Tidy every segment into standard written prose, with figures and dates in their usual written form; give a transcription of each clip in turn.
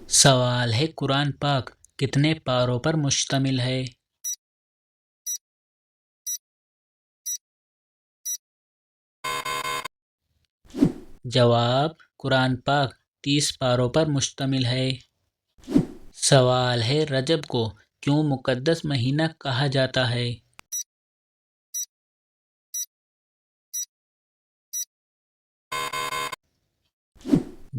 سوال ہے قرآن پاک کتنے پاروں پر مشتمل ہے؟ جواب: قرآن پاک 30 پاروں پر مشتمل ہے۔ سوال ہے رجب کو کیوں مقدس مہینہ کہا جاتا ہے؟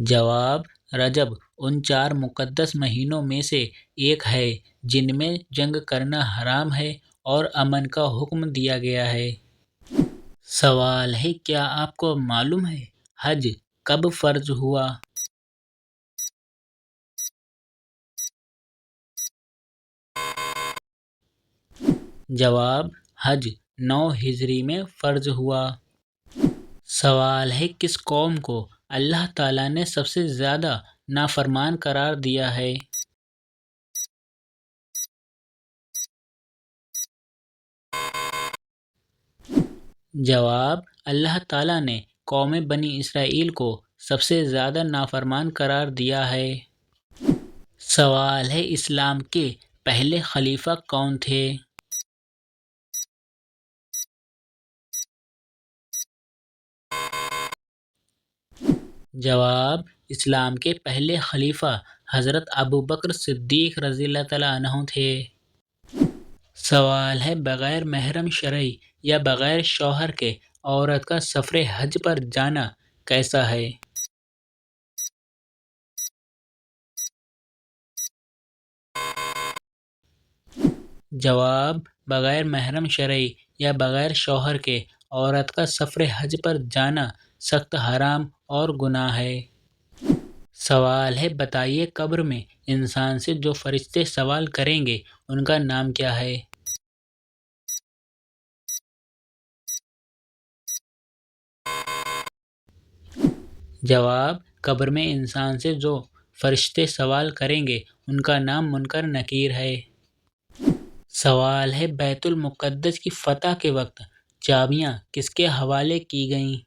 جواب: رجب ان 4 مقدس مہینوں میں سے ایک ہے جن میں جنگ کرنا حرام ہے اور امن کا حکم دیا گیا ہے۔ سوال ہے کیا آپ کو معلوم ہے حج کب فرض ہوا؟ جواب: حج 9 ہجری میں فرض ہوا۔ سوال ہے کس قوم کو اللہ تعالیٰ نے سب سے زیادہ نافرمان قرار دیا ہے؟ جواب: اللہ تعالیٰ نے قوم بنی اسرائیل کو سب سے زیادہ نافرمان قرار دیا ہے۔ سوال ہے اسلام کے پہلے خلیفہ کون تھے؟ جواب: اسلام کے پہلے خلیفہ حضرت ابوبکر صدیق رضی اللہ تعالیٰ عنہ تھے۔ سوال ہے بغیر محرم شرعی یا بغیر شوہر کے عورت کا سفر حج پر جانا کیسا ہے؟ جواب: بغیر محرم شرعی یا بغیر شوہر کے عورت کا سفر حج پر جانا سخت حرام اور گناہ ہے۔ سوال ہے بتائیے قبر میں انسان سے جو فرشتے سوال کریں گے ان کا نام کیا ہے؟ جواب: قبر میں انسان سے جو فرشتے سوال کریں گے ان کا نام منکر نکیر ہے۔ سوال ہے بیت المقدس کی فتح کے وقت چابیاں کس کے حوالے کی گئیں؟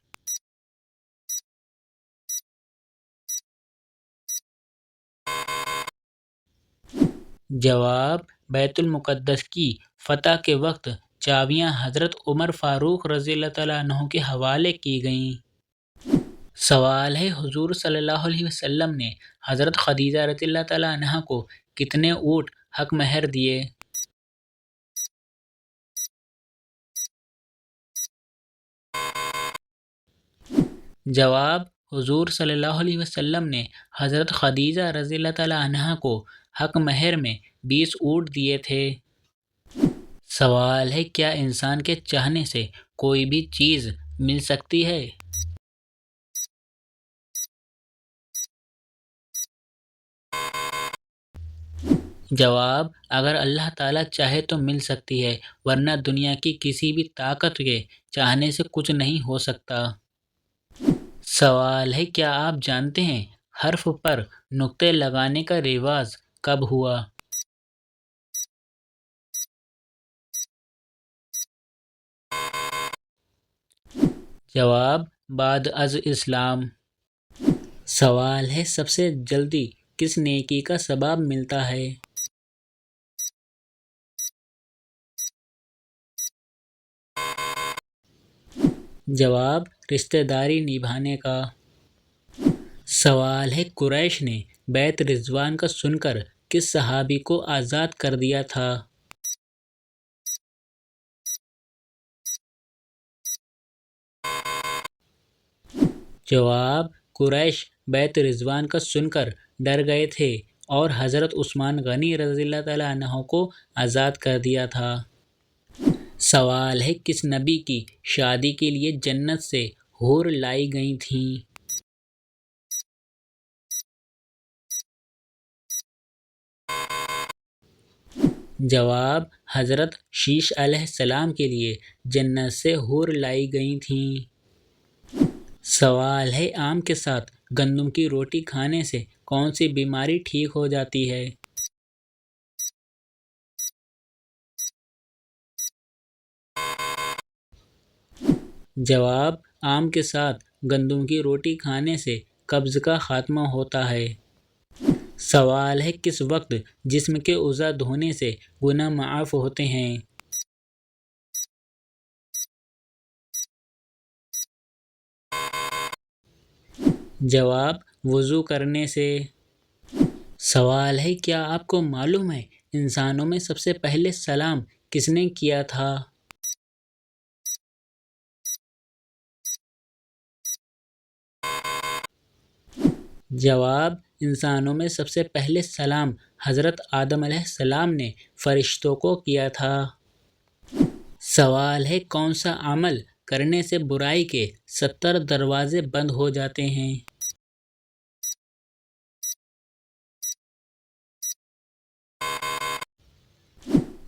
جواب: بیت المقدس کی فتح کے وقت چابیاں حضرت عمر فاروق رضی اللہ تعالیٰ عنہ کے حوالے کی گئیں۔ سوال ہے حضور صلی اللہ علیہ وسلم نے حضرت خدیجہ رضی اللہ تعالیٰ عنہ کو کتنے اونٹ حق مہر دیے؟ جواب: حضور صلی اللہ علیہ وسلم نے حضرت خدیجہ رضی اللہ تعالیٰ عنہ کو حق مہر میں 20 اونٹ دیے تھے۔ سوال ہے کیا انسان کے چاہنے سے کوئی بھی چیز مل سکتی ہے؟ جواب: اگر اللہ تعالیٰ چاہے تو مل سکتی ہے ورنہ دنیا کی کسی بھی طاقت کے چاہنے سے کچھ نہیں ہو سکتا۔ سوال ہے کیا آپ جانتے ہیں حرف پر نقطے لگانے کا رواج کب ہوا؟ جواب: بعد از اسلام۔ سوال ہے سب سے جلدی کس نیکی کا ثواب ملتا ہے؟ جواب: رشتہ داری نبھانے کا۔ سوال ہے قریش نے بیعت رضوان کا سن کر کس صحابی کو آزاد کر دیا تھا؟ جواب: قریش بیعت رضوان کا سن کر ڈر گئے تھے اور حضرت عثمان غنی رضی اللہ تعالیٰ عنہ کو آزاد کر دیا تھا۔ سوال ہے کس نبی کی شادی کے لیے جنت سے حور لائی گئی تھیں؟ جواب: حضرت شیش علیہ السلام کے لیے جنت سے حور لائی گئی تھیں۔ سوال ہے آم کے ساتھ گندم کی روٹی کھانے سے کون سی بیماری ٹھیک ہو جاتی ہے؟ جواب: آم کے ساتھ گندم کی روٹی کھانے سے قبض کا خاتمہ ہوتا ہے۔ سوال ہے کس وقت جسم کے اعضاء دھونے سے گناہ معاف ہوتے ہیں؟ جواب وضو کرنے سے۔ سوال ہے کیا آپ کو معلوم ہے انسانوں میں سب سے پہلے سلام کس نے کیا تھا؟ جواب انسانوں میں سب سے پہلے سلام حضرت آدم علیہ السلام نے فرشتوں کو کیا تھا۔ سوال ہے کون سا عمل کرنے سے برائی کے 70 دروازے بند ہو جاتے ہیں؟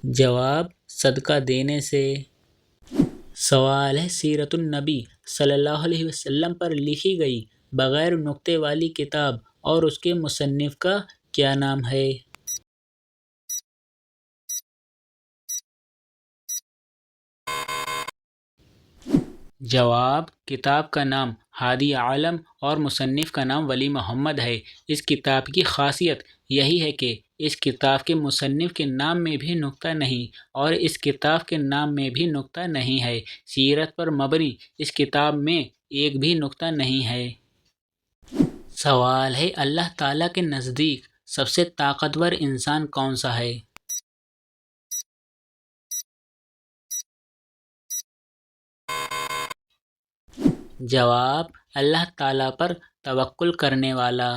جواب صدقہ دینے سے۔ سوال ہے سیرت النبی صلی اللہ علیہ وسلم پر لکھی گئی بغیر نقطے والی کتاب اور اس کے مصنف کا کیا نام ہے؟ جواب کتاب کا نام ہادی عالم اور مصنف کا نام ولی محمد ہے۔ اس کتاب کی خاصیت یہی ہے کہ اس کتاب کے مصنف کے نام میں بھی نقطہ نہیں اور اس کتاب کے نام میں بھی نقطہ نہیں ہے۔ سیرت پر مبنی اس کتاب میں ایک بھی نقطہ نہیں ہے۔ سوال ہے اللہ تعالیٰ کے نزدیک سب سے طاقتور انسان کون سا ہے؟ جواب اللہ تعالیٰ پر توکل کرنے والا۔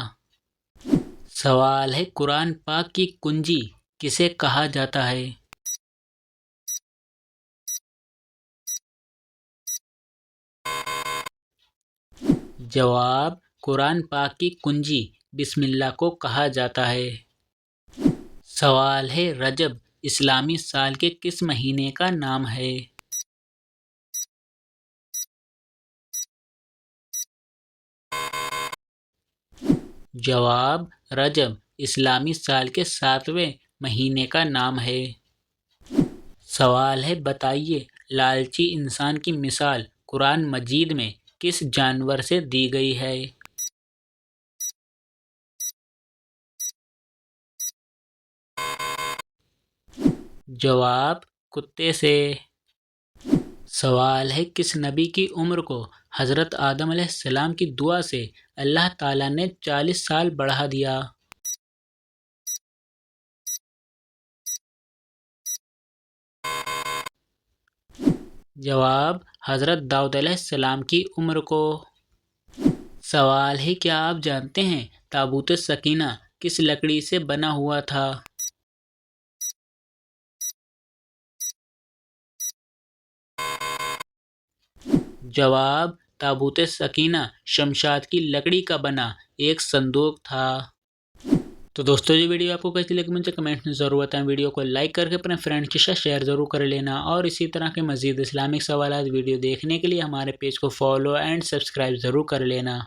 سوال ہے قرآن پاک کی کنجی کسے کہا جاتا ہے؟ جواب قرآن پاک کی کنجی بسم اللہ کو کہا جاتا ہے۔ سوال ہے رجب اسلامی سال کے کس مہینے کا نام ہے؟ جواب رجب اسلامی سال کے 7ویں مہینے کا نام ہے۔ سوال ہے بتائیے لالچی انسان کی مثال قرآن مجید میں کس جانور سے دی گئی ہے؟ جواب کتے سے۔ سوال ہے کس نبی کی عمر کو حضرت آدم علیہ السلام کی دعا سے اللہ تعالیٰ نے 40 سال بڑھا دیا؟ جواب حضرت داؤد علیہ السلام کی عمر کو۔ سوال ہے کیا آپ جانتے ہیں تابوت سکینہ کس لکڑی سے بنا ہوا تھا؟ جواب تابوت سکینہ شمشاد کی لکڑی کا بنا ایک صندوق تھا۔ تو دوستو یہ ویڈیو آپ کو کیسی لگی مجھے کمنٹ میں ضرور بتائیں۔ ویڈیو کو لائک کر کے اپنے فرینڈ کے ساتھ شیئر ضرور کر لینا اور اسی طرح کے مزید اسلامک سوالات ویڈیو دیکھنے کے لیے ہمارے پیج کو فالو اینڈ سبسکرائب ضرور کر لینا۔